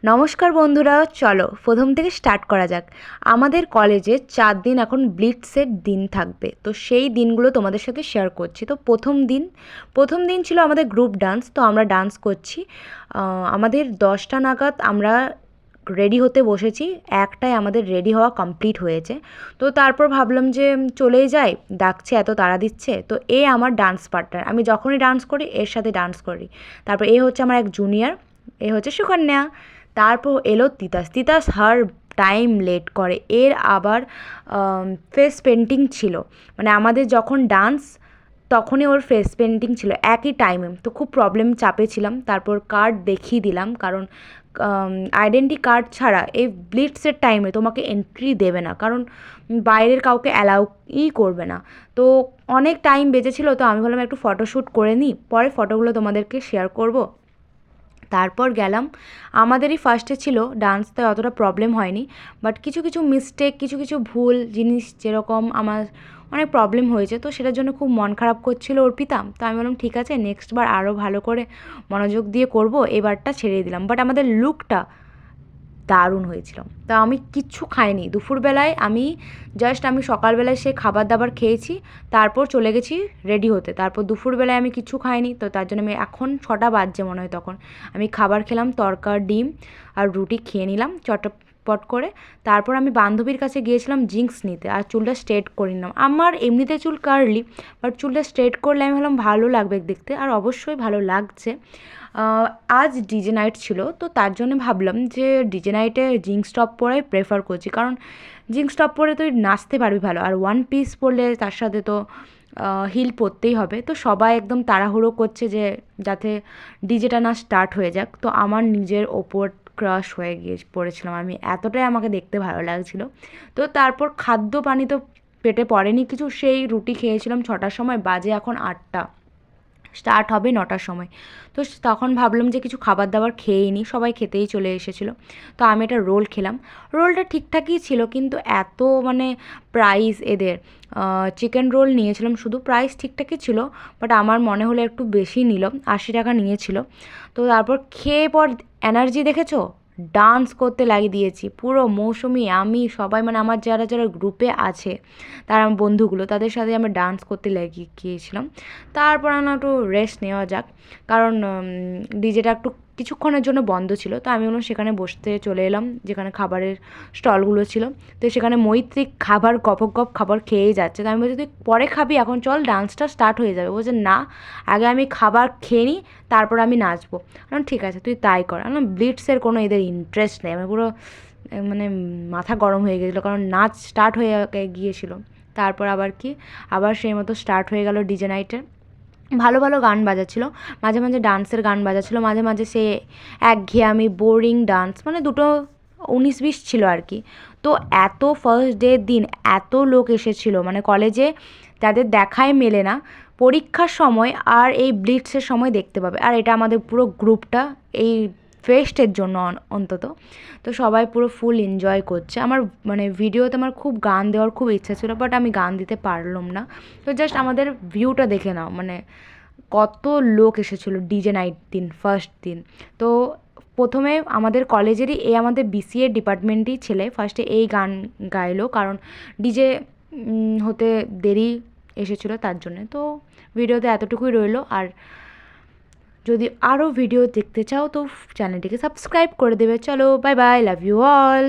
নমস্কার বন্ধুরা, চলো প্রথম থেকে স্টার্ট করা যাক। আমাদের কলেজে 4 দিন এখন ব্লিটসের দিন থাকবে, তো সেই দিনগুলো তোমাদের সাথে শেয়ার করছি। তো প্রথম দিন ছিল আমাদের গ্রুপ ডান্স, তো আমরা ডান্স করছি। আমাদের 10টা নাগাদ আমরা রেডি হতে বসেছি, একটায় আমাদের রেডি হওয়া কমপ্লিট হয়েছে। তো তারপর ভাবলাম যে চলেই যাই, ডাকছে এত তাড়া দিচ্ছে। তো এ আমার ডান্স পার্টনার, আমি যখনই ডান্স করি এর সাথে ডান্স করি। তারপর এ হচ্ছে আমার এক জুনিয়র, এ হচ্ছে সুকন্যা। তারপর এলো তিতাস। তিতাস হার টাইম লেট করে। এর আবার ফেস পেন্টিং ছিল, মানে আমাদের যখন ডান্স তখনই ওর ফেস পেন্টিং ছিল একই টাইমে। তো খুব প্রবলেম চাপে ছিলাম। তারপর কার্ড দেখিয়ে দিলাম, কারণ আইডেন্টি কার্ড ছাড়া এই ব্লিটসের টাইমে তোমাকে এন্ট্রি দেবে না, কারণ বাইরের কাউকে অ্যালাউই করবে না। তো অনেক টাইম বেঁচেছিল, তো আমি ভাবলাম একটু ফটোশ্যুট করে নিই, পরে ফটোগুলো তোমাদেরকে শেয়ার করব। তারপর গেলাম। আমাদেরই ফার্স্টে ছিল ডান্স, তাই অতটা প্রবলেম হয়নি। বাট কিছু কিছু মিস্টেক, কিছু কিছু ভুল জিনিস, যেরকম আমার অনেক প্রবলেম হয়েছে, তো সেটার জন্য খুব মন খারাপ করছিল অর্পিতা। তো আমি বললাম ঠিক আছে, নেক্সট বার আরও ভালো করে মনোযোগ দিয়ে করব, এবারটা ছেড়ে দিলাম। বাট আমাদের লুকটা দারুণ হয়েছিল। তা আমি কিচ্ছু খাইনি দুপুরবেলায়। আমি সকালবেলায় সে খাবার দাবার খেয়েছি, তারপর চলে গেছি রেডি হতে। তারপর দুপুরবেলায় আমি কিচ্ছু খাইনি, তো তার জন্য আমি এখন 6টা বাজছে মনে হয়, তখন আমি খাবার খেলাম, তরকা ডিম আর রুটি খেয়ে নিলাম চটপট করে। তারপর আমি বান্ধবীর কাছে গিয়েছিলাম জিন্স নিতে, আর চুলটা স্ট্রেট করে নিলাম। আমার এমনিতে চুল কার্লি, বাট চুলটা স্ট্রেট করলে আমি ভাবলাম ভালো লাগবে দেখতে, আর অবশ্যই ভালো লাগছে। আজ ডিজে নাইট ছিল, তো তার জন্য ভাবলাম যে ডিজে নাইটে জিন্স টপ পরাই প্রেফার করছি, কারণ জিন্স টপ পরে তুই নাচতে পারবি ভালো, আর ওয়ান পিস পরলে তার সাথে তো হিল পরতেই হবে। তো সবাই একদম তাড়াহুড়ো করছে যে যাতে ডিজেটা না স্টার্ট হয়ে যাক। তো আমার নিজের ওপর ক্রাশ হয়ে গিয়ে পড়েছিলাম আমি, এতটাই আমাকে দেখতে ভালো লাগছিল। তো তারপর খাদ্য পানি তো পেটে পড়েনি কিছু, সেই রুটি খেয়েছিলাম 6টার সময়, বাজে এখন 8টা, স্টার্ট হবে 9টার সময়। তো তখন ভাবলাম যে কিছু খাবার দাবার খেয়েই নিই, সবাই খেতেই চলে এসেছিলো। তো আমি একটা রোল খেলাম। রোলটা ঠিকঠাকই ছিল, কিন্তু এত মানে প্রাইস এদের, চিকেন রোল নিয়েছিলাম শুধু, প্রাইস ঠিকঠাকই ছিল, বাট আমার মনে হলো একটু বেশি নিল, 80 টাকা নিয়েছিল। তো তারপর খেয়ে পর এনার্জি দেখেছো, ডান্স করতে লাগিয়ে দিয়েছি পুরো। মৌসুমি, আমি, সবাই, মানে আমার যারা যারা গ্রুপে আছে, তার আমার বন্ধুগুলো, তাদের সাথে আমরা ডান্স করতে লেগে গিয়েছিলাম। তারপর আমরা একটু রেস্ট নেওয়া যাক, কারণ ডিজেটা একটু কিছুক্ষণের জন্য বন্ধ ছিল। তো আমি বললাম সেখানে বসতে চলে এলাম, যেখানে খাবারের স্টলগুলো ছিল। তো সেখানে মৈত্রী খাবার গপক গপ খাবার খেয়েই যাচ্ছে। তো আমি বলছি তুই পরে খাবি, এখন চল ডান্সটা স্টার্ট হয়ে যাবে। বলছে না, আগে আমি খাবার খেয়ে নিই, তারপর আমি নাচবো। বললাম ঠিক আছে তুই তাই কর। আমি ব্লিটসের কোনো এদের ইন্টারেস্ট নেই। আমি পুরো মানে মাথা গরম হয়ে গেছিলো, কারণ নাচ স্টার্ট হয়ে গিয়েছিলো। তারপর আবার সেই মতো স্টার্ট হয়ে গেল ডিজে নাইটের। ভালো ভালো গান বাজাচ্ছিলো, মাঝে মাঝে ডান্সের গান বাজাচ্ছিলো, মাঝে মাঝে সে একঘেয়েমি বোরিং ডান্স, মানে দুটো 19-20 ছিল আর কি। তো এত ফার্স্ট ডে দিন এত লোক এসেছিলো, মানে কলেজে যাদের দেখাই মেলে না পরীক্ষার সময় আর এই ব্লিটসের সময় দেখতে পাবে। আর এটা আমাদের পুরো গ্রুপটা এই ফেস্টের জন্য অন্তত। তো সবাই পুরো ফুল এনজয় করছে। আমার মানে ভিডিওতে আমার খুব গান দেওয়ার খুব ইচ্ছা ছিল, বাট আমি গান দিতে পারলাম না। তো জাস্ট আমাদের ভিউটা দেখে নাও, মানে কত লোক এসেছিলো ডিজে নাইট দিন, ফার্স্ট দিন। তো প্রথমে আমাদের কলেজেরই আমাদের বিসিএ ডিপার্টমেন্টেই ছেলে ফার্স্টে এই গান গাইলো, কারণ ডিজে হতে দেরি এসেছিলো তার জন্যে। তো ভিডিওতে এতটুকুই রইলো। আর যদি আরও ভিডিও দেখতে চাও তো চ্যানেলটিকে সাবস্ক্রাইব করে দেবে। চলো bye bye, love you all.